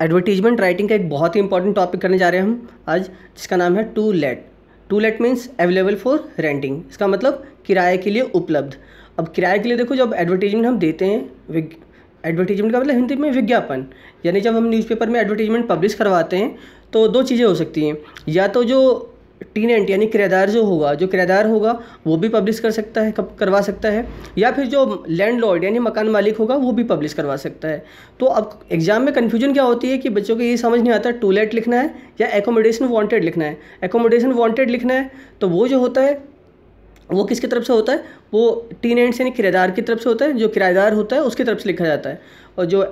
Advertisement writing का एक बहुत ही इंपॉर्टेंट टॉपिक करने जा रहे हैं हम आज, जिसका नाम है to let. To let means available for renting. इसका मतलब किराए के लिए उपलब्ध। अब किराए के लिए देखो, जब एडवर्टीजमेंट हम देते हैं, एडवर्टीजमेंट का मतलब हिंदी में विज्ञापन, यानी जब हम न्यूज़पेपर में एडवर्टीजमेंट पब्लिश करवाते हैं तो दो चीज़ें हो सकती हैं। या तो जो टीनेंट यानी किराएदार जो किराएदार होगा वो भी पब्लिश कर सकता है, करवा सकता है, या फिर जो लैंडलॉर्ड यानी मकान मालिक होगा वो भी पब्लिश करवा सकता है। तो अब एग्जाम में कन्फ्यूजन क्या होती है कि बच्चों को ये समझ नहीं आता टू लेट लिखना है या एकोमोडेशन वांटेड लिखना है। एकोमोडेशन वांटेड लिखना है तो वो जो होता है वो किसकी तरफ से होता है, वो टीनेंट्स यानी किराएदार की तरफ से होता है, जो किराएदार होता है उसकी तरफ से लिखा जाता है। और जो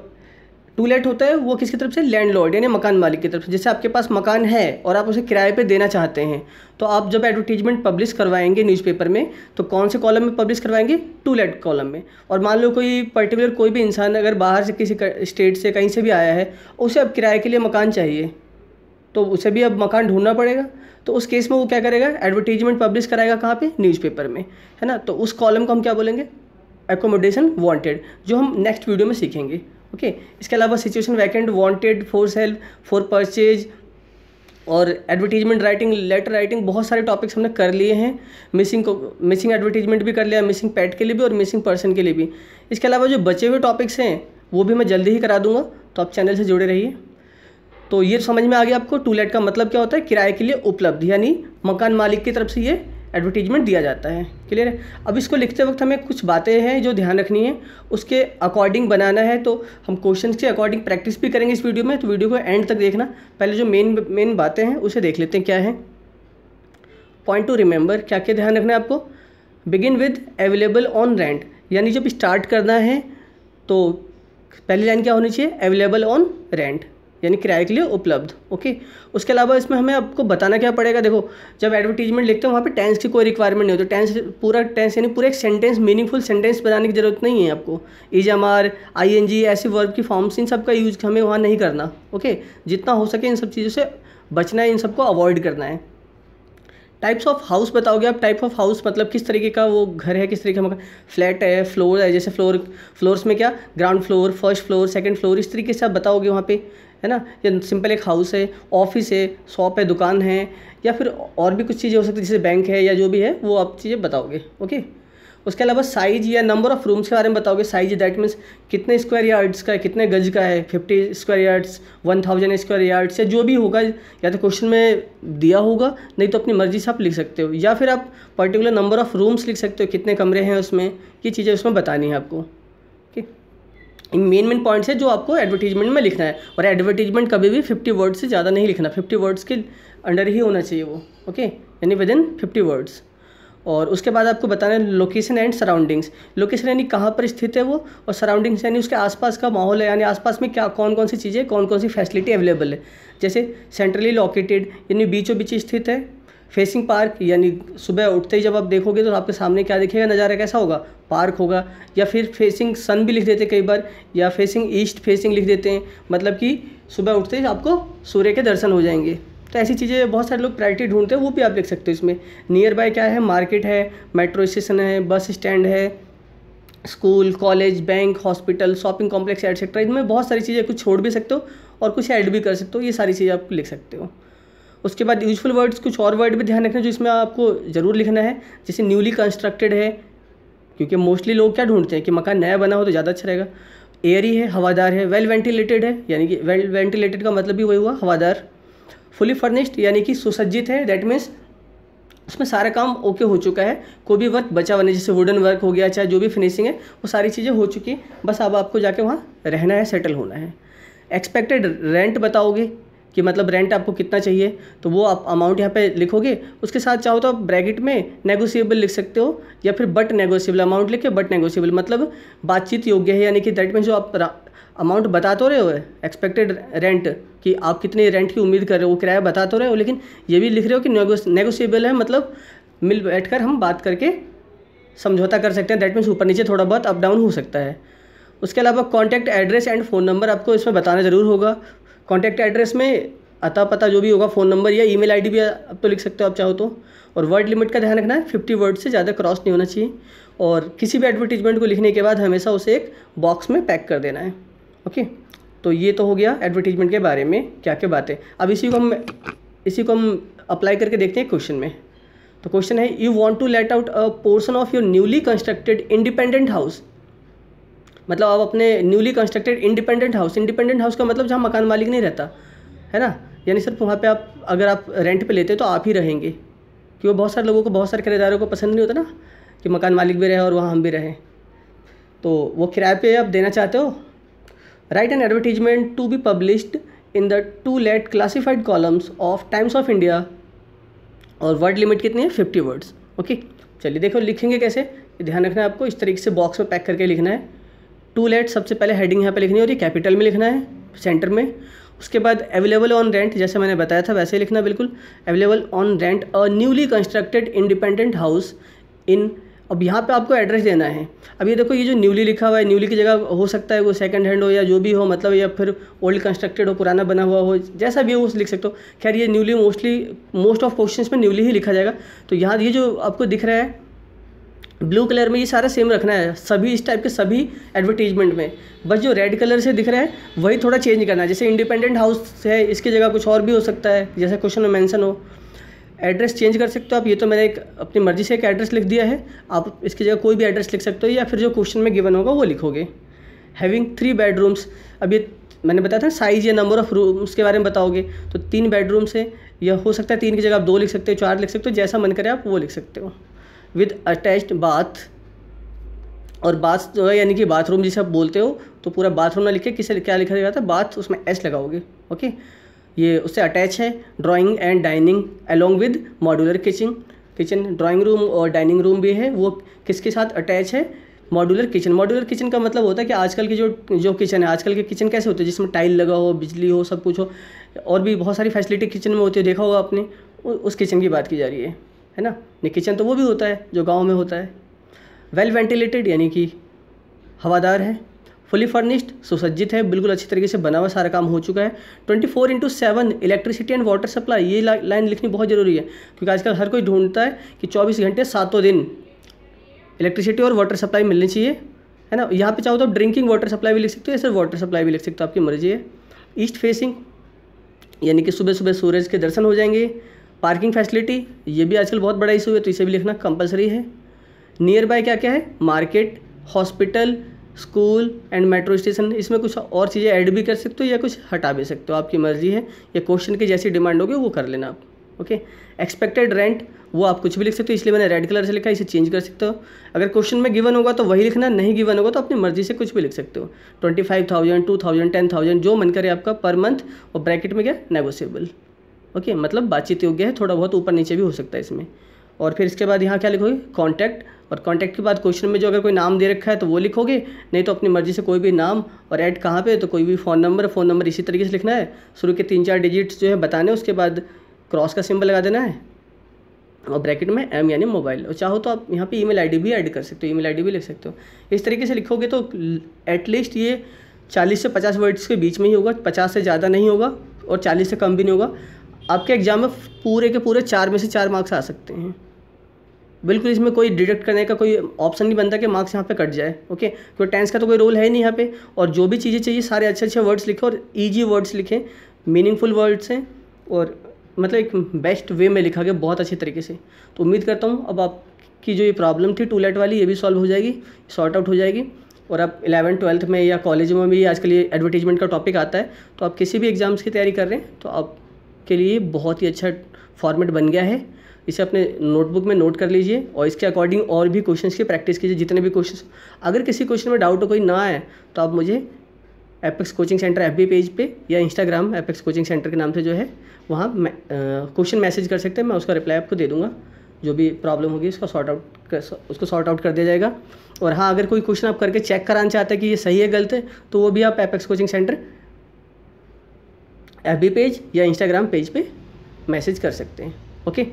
टू लेट होता है वो किसकी तरफ से, लैंडलॉर्ड यानी मकान मालिक की तरफ से। जैसे आपके पास मकान है और आप उसे किराए पे देना चाहते हैं, तो आप जब एडवर्टीजमेंट पब्लिश करवाएंगे न्यूज़पेपर में तो कौन से कॉलम में पब्लिश करवाएंगे, टू लेट कॉलम में। और मान लो कोई पर्टिकुलर कोई भी इंसान अगर बाहर से किसी स्टेट से कहीं से भी आया है, उसे अब किराए के लिए मकान चाहिए, तो उसे भी अब मकान ढूंढना पड़ेगा। तो उस केस में वो क्या करेगा, एडवर्टीजमेंट पब्लिश कराएगा कहाँ पे, न्यूज़पेपर में, है ना। तो उस कॉलम को हम क्या बोलेंगे, एकोमोडेशन वांटेड, जो हम नेक्स्ट वीडियो में सीखेंगे। ओके। इसके अलावा situation vacant, wanted, for sale, for purchase और एडवर्टीजमेंट राइटिंग, लेटर राइटिंग, बहुत सारे टॉपिक्स हमने कर लिए हैं। मिसिंग एडवर्टीजमेंट भी कर लिया, मिसिंग पैट के लिए भी और मिसिंग पर्सन के लिए भी। इसके अलावा जो बचे हुए टॉपिक्स हैं वो भी मैं जल्दी ही करा दूंगा, तो आप चैनल से जुड़े रहिए। तो ये समझ में आ गया आपको टू लेट का मतलब क्या होता है, किराए के लिए उपलब्ध, यानी मकान मालिक की तरफ से ये एडवर्टीजमेंट दिया जाता है। क्लियर है। अब इसको लिखते वक्त हमें कुछ बातें हैं जो ध्यान रखनी है, उसके अकॉर्डिंग बनाना है। तो हम क्वेश्चन के अकॉर्डिंग प्रैक्टिस भी करेंगे इस वीडियो में, तो वीडियो को एंड तक देखना। पहले जो मेन बातें हैं उसे देख लेते हैं क्या है। पॉइंट टू रिमेंबर, क्या क्या ध्यान रखना है आपको। Begin with available on rent, यानी जब स्टार्ट करना है तो पहली लाइन क्या होनी चाहिए, अवेलेबल ऑन रेंट, यानी किराए के लिए उपलब्ध। ओके। उसके अलावा इसमें हमें आपको बताना क्या पड़ेगा, देखो जब एडवर्टीजमेंट लिखते हैं वहाँ पे टेंस की कोई रिक्वायरमेंट नहीं होती। पूरा टेंस यानी पूरा एक सेंटेंस, मीनिंगफुल सेंटेंस बनाने की जरूरत नहीं है आपको। इज, एम आर, ING ऐसी वर्ब की फॉर्म्स, इन सब का यूज हमें वहाँ नहीं करना। ओके। जितना हो सके इन सब चीज़ों से बचना है, इन सबको अवॉइड करना है। टाइप्स ऑफ हाउस बताओगे आप। टाइप ऑफ हाउस मतलब किस तरीके का वो घर है, किस तरीके का मकान, फ्लैट है, फ्लोर है, जैसे फ्लोर्स में क्या, ground floor, first floor, second floor, इस तरीके से आप बताओगे वहाँ पे, है ना। या सिंपल एक हाउस है, ऑफिस है, शॉप है, दुकान है, या फिर और भी कुछ चीज़ें हो सकती है जैसे बैंक है या जो भी है वो आप चीज़ें बताओगे। ओके। उसके अलावा साइज या नंबर ऑफ रूम्स के बारे में बताओगे। साइज दैट मीन्स कितने स्क्वायर यार्ड्स का है, कितने गज का है, 50 स्क्वायर यार्ड्स, 1000 स्क्वायर यार्ड्स, या जो भी होगा, या तो क्वेश्चन में दिया होगा, नहीं तो अपनी मर्जी से आप लिख सकते हो, या फिर आप पर्टिकुलर नंबर ऑफ रूम्स लिख सकते हो, कितने कमरे हैं उसमें, ये चीज़ें उसमें बतानी है आपको। ठीक। इन मेन पॉइंट्स है जो आपको एडवर्टीजमेंट में लिखना है। और एडवर्टीजमेंट कभी भी 50 वर्ड्स से ज़्यादा नहीं लिखना, 50 वर्ड्स के अंडर ही होना चाहिए वो। ओके, यानी विद इन 50 वर्ड्स। और उसके बाद आपको बताना है लोकेशन एंड सराउंडिंग्स। लोकेशन यानी कहाँ पर स्थित है वो, और सराउंडिंग्स यानी उसके आसपास का माहौल है, यानी आसपास में क्या कौन कौन सी चीज़ें, कौन कौन सी फैसिलिटी अवेलेबल है। जैसे सेंट्रली लोकेटेड यानी बीचों बीच स्थित है। फेसिंग पार्क यानी सुबह उठते ही जब आप देखोगे तो आपके सामने क्या दिखेगा, नज़ारा कैसा होगा, पार्क होगा। या फिर फेसिंग सन भी लिख देते हैं कई बार, या फेसिंग ईस्ट फेसिंग लिख देते हैं, मतलब कि सुबह उठते ही आपको सूर्य के दर्शन हो जाएंगे। तो ऐसी चीज़ें बहुत सारे लोग प्रायोरिटी ढूंढते हैं, वो भी आप लिख सकते हो इसमें। नियर बाय क्या है, मार्केट है, मेट्रो स्टेशन है, बस स्टैंड है, school, college, bank, hospital, shopping complex etcetera. इनमें बहुत सारी चीज़ें, कुछ छोड़ भी सकते हो और कुछ ऐड भी कर सकते हो, ये सारी चीज़ें आप लिख सकते हो। उसके बाद यूजफुल वर्ड्स, कुछ और वर्ड भी ध्यान रखना जो इसमें आपको ज़रूर लिखना है। जैसे न्यूली कंस्ट्रक्टेड है, क्योंकि मोस्टली लोग क्या ढूंढते हैं कि मकान नया बना हो तो ज़्यादा अच्छा रहेगा। एयरी है, हवादार है। वेल वेंटिलेटेड है, यानी कि वेल वेंटिलेटेड का मतलब भी वही हुआ, हवादार। फुली फर्निश्ड यानी कि सुसज्जित है, दैट मीन्स उसमें सारा काम ओके हो चुका है, कोई भी वर्क बचा हुआ नहीं, जैसे वुडन वर्क हो गया, चाहे जो भी फिनिशिंग है वो सारी चीज़ें हो चुकी है, बस अब आपको जाके वहाँ रहना है, सेटल होना है। एक्सपेक्टेड रेंट बताओगे कि मतलब रेंट आपको कितना चाहिए, तो वो आप अमाउंट यहाँ पे लिखोगे। उसके साथ चाहो तो आप ब्रैकेट में नेगोशिएबल लिख सकते हो, या फिर बट नेगोशिएबल, अमाउंट लिख के बट नेगोशिएबल, मतलब बातचीत योग्य है, यानी कि दैट मीन्स जो आप अमाउंट बता तो रहे हो एक्सपेक्टेड रेंट कि आप कितने रेंट की उम्मीद कर रहे हो, वो किराया बता तो रहे हो, लेकिन ये भी लिख रहे हो कि नेगोशिएबल है, मतलब मिल बैठकर हम बात करके समझौता कर सकते हैं। दैट मीन्स ऊपर नीचे थोड़ा बहुत अप डाउन हो सकता है। उसके अलावा contact address and phone number आपको इसमें बताना ज़रूर होगा। कॉन्टैक्ट एड्रेस में अता पता जो भी होगा, फ़ोन नंबर या ईमेल आईडी भी अब तो लिख सकते हो आप चाहो तो। और वर्ड लिमिट का ध्यान रखना है, 50 वर्ड से ज़्यादा क्रॉस नहीं होना चाहिए। और किसी भी एडवर्टीजमेंट को लिखने के बाद हमेशा उसे एक बॉक्स में पैक कर देना है। ओके, तो ये तो हो गया एडवर्टीजमेंट के बारे में क्या क्या बातें। अब इसी को हम अप्लाई करके देखते हैं क्वेश्चन में। तो क्वेश्चन है, you want to let out a portion of your newly constructed independent house. मतलब आप अपने न्यूली कंस्ट्रक्टेड इंडिपेंडेंट हाउस का मतलब जहाँ मकान मालिक नहीं रहता है ना, यानी सिर्फ वहाँ पे आप अगर आप रेंट पे लेते तो आप ही रहेंगे, क्योंकि बहुत सारे लोगों को, बहुत सारे किराएदारों को पसंद नहीं होता ना कि मकान मालिक भी रहे और वहाँ हम भी रहें, तो वो किराए पे आप देना चाहते हो। Write an advertisement to be published in the to let classified columns of Times of India, और वर्ड लिमिट कितनी है 50 वर्ड्स। ओके, चलिए देखो लिखेंगे कैसे, ध्यान रखना है आपको, इस तरीके से बॉक्स में पैक करके लिखना है। टू लेट सबसे पहले हेडिंग यहाँ पे लिखनी है और ये कैपिटल में लिखना है सेंटर में। उसके बाद अवेलेबल ऑन रेंट, जैसे मैंने बताया था वैसे ही लिखना बिल्कुल, available on rent a newly constructed independent house in. अब यहाँ पे आपको एड्रेस देना है। अब ये देखो, ये जो न्यूली लिखा हुआ है, न्यूली की जगह हो सकता है वो सेकंड हैंड हो या जो भी हो, मतलब या फिर ओल्ड कंस्ट्रक्टेड हो, पुराना बना हुआ हो, जैसा भी हो उस लिख सकते हो। खैर ये न्यूली मोस्ट ऑफ क्वेश्चंस में न्यूली ही लिखा जाएगा। तो यहाँ ये जो आपको दिख रहा है ब्लू कलर में, ये सारा सेम रखना है सभी इस टाइप के सभी एडवर्टीजमेंट में। बस जो रेड कलर से दिख रहा है वही थोड़ा चेंज करना है। जैसे इंडिपेंडेंट हाउस है, इसकी जगह कुछ और भी हो सकता है, जैसे क्वेश्चन में मेंशन हो। एड्रेस चेंज कर सकते हो आप, ये तो मैंने एक अपनी मर्जी से एक एड्रेस लिख दिया है, आप इसकी जगह कोई भी एड्रेस लिख सकते हो या फिर जो क्वेश्चन में गिवन होगा वो लिखोगे। हैविंग 3 बेडरूम्स, अब ये मैंने बताया था साइज़ या नंबर ऑफ रूम्स के बारे में बताओगे, तो 3 बेडरूम्स है, या हो सकता है 3 की जगह आप 2 लिख सकते हो, 4 लिख सकते हो, जैसा मन करे आप वो लिख सकते हो। विद अटैच्ड बाथ, और बाथ जो है यानी कि बाथरूम जिसे आप बोलते हो, तो पूरा बाथरूम ना लिखे, किसे क्या लिखा जाता है बाथ, उसमें एस लगाओगे। ओके, ये उससे अटैच है। Drawing and dining along with modular kitchen, drawing room और डाइनिंग रूम भी है, वो किसके साथ अटैच है, मॉड्यूलर किचन का मतलब होता है कि आजकल की जो किचन है, आजकल के किचन कैसे होते हैं जिसमें टाइल लगा हो, बिजली हो, सब कुछ हो, और भी बहुत सारी फैसिलिटी किचन में होती है, देखा होगा आपने, उस किचन की बात की जा रही है ना। नहीं, किचन तो वो भी होता है जो गाँव में होता है। वेल वेंटिलेटेड यानी कि हवादार है। फुली फर्निश्ड सुसज्जित है, बिल्कुल अच्छी तरीके से बना हुआ, सारा काम हो चुका है। 24/7 इलेक्ट्रिसिटी एंड वाटर सप्लाई, ये लाइन लिखनी बहुत ज़रूरी है, क्योंकि आजकल हर कोई ढूंढता है कि 24 घंटे 7 दिन इलेक्ट्रिसिटी और वाटर सप्लाई मिलनी चाहिए, है ना। यहाँ पे चाहो तो ड्रिंकिंग वाटर सप्लाई भी लिख सकते हो या सिर्फ वाटर सप्लाई भी लिख सकते हो, आपकी मर्जी है। ईस्ट फेसिंग यानी कि सुबह सुबह सूरज के दर्शन हो जाएंगे। पार्किंग फैसिलिटी, ये भी आजकल बहुत बड़ा इशू है, तो इसे भी लिखना कंपलसरी है। नियर बाय क्या क्या है, market, hospital, school and metro station, इसमें कुछ और चीज़ें ऐड भी कर सकते हो या कुछ हटा भी सकते हो, आपकी मर्जी है, या क्वेश्चन की जैसी डिमांड होगी वो कर लेना आप। ओके, एक्सपेक्टेड रेंट, वो आप कुछ भी लिख सकते हो, इसलिए मैंने रेड कलर से लिखा है, इसे चेंज कर सकते हो। अगर क्वेश्चन में गिवन होगा तो वही लिखना, नहीं गिवन होगा तो अपनी मर्जी से कुछ भी लिख सकते हो। 25,000, 2,000, 10,000 जो मन करे आपका पर मंथ, और ब्रैकेट में क्या, नेगोशिएबल। ओके, मतलब बातचीत योग्य है, थोड़ा बहुत ऊपर नीचे भी हो सकता है इसमें। और फिर इसके बाद यहाँ क्या लिखोगे, कॉन्टैक्ट, और कॉन्टैक्ट के बाद क्वेश्चन में जो अगर कोई नाम दे रखा है तो वो लिखोगे, नहीं तो अपनी मर्जी से कोई भी नाम, और ऐड कहाँ पे, तो कोई भी फ़ोन नंबर इसी तरीके से लिखना है। शुरू के 3-4 डिजिट्स जो है बताने, उसके बाद क्रॉस का सिंबल लगा देना है, और ब्रैकेट में एम यानी मोबाइल, और चाहो तो आप यहाँ पे ईमेल आईडी भी ऐड कर सकते हो, ईमेल आईडी भी लिख सकते हो। इस तरीके से लिखोगे तो एटलीस्ट ये 40 से 50 वर्ड्स के बीच में ही होगा, 50 से ज़्यादा नहीं होगा और 40 से कम भी नहीं होगा। आपके एग्जाम में पूरे के पूरे 4 में से 4 मार्क्स आ सकते हैं, बिल्कुल इसमें कोई डिडक्ट करने का कोई ऑप्शन नहीं बनता कि मार्क्स यहाँ पे कट जाए। ओके, कोई टेंस का तो कोई रोल है नहीं यहाँ पे, और जो भी चीज़ें चाहिए सारे अच्छे अच्छे वर्ड्स लिखें और ईजी वर्ड्स लिखें, मीनिंगफुल वर्ड्स हैं, और मतलब एक बेस्ट वे में लिखा गया बहुत अच्छे तरीके से। तो उम्मीद करता हूँ अब आपकी जो ये प्रॉब्लम थी टू लेट वाली, ये भी सॉल्व हो जाएगी, सॉर्ट आउट हो जाएगी। और आप 11th-12th में या कॉलेज में भी आजकल ये एडवर्टीजमेंट का टॉपिक आता है, तो आप किसी भी एग्ज़ाम्स की तैयारी कर रहे हैं तो आपके लिए बहुत ही अच्छा फॉर्मेट बन गया है। इसे अपने नोटबुक में नोट कर लीजिए और इसके अकॉर्डिंग और भी क्वेश्चंस की प्रैक्टिस कीजिए, जितने भी क्वेश्चंस। अगर किसी क्वेश्चन में डाउट कोई ना आए तो आप मुझे apex coaching centre FB page पे या इंस्टाग्राम एपेक्स कोचिंग सेंटर के नाम से जो है वहाँ क्वेश्चन मैसेज कर सकते हैं, मैं उसका रिप्लाई आपको दे दूँगा। जो भी प्रॉब्लम होगी उसको सॉर्ट आउट कर दिया जाएगा। और हाँ, अगर कोई क्वेश्चन आप करके चेक कराना चाहते हैं कि ये सही है गलत है, तो वो भी आप apex coaching centre FB page या इंस्टाग्राम पेज पे मैसेज कर सकते हैं। ओके,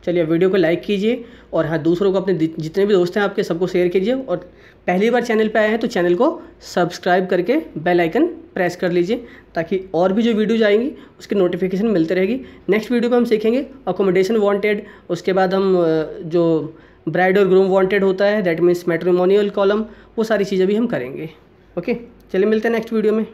चलिए वीडियो को लाइक कीजिए, और हाँ दूसरों को, अपने जितने भी दोस्त हैं आपके सबको शेयर कीजिए, और पहली बार चैनल पे आए हैं तो चैनल को सब्सक्राइब करके बेल आइकन प्रेस कर लीजिए, ताकि और भी जो वीडियोज आएंगी उसकी नोटिफिकेशन मिलते रहेगी। नेक्स्ट वीडियो में हम सीखेंगे अकोमोडेशन वांटेड, उसके बाद हम जो ब्राइड और ग्रूम वांटेड होता है, दैट मीन्स मैट्रिमोनियल कॉलम, वो सारी चीज़ें भी हम करेंगे। ओके, चलिए मिलते हैं नेक्स्ट वीडियो में।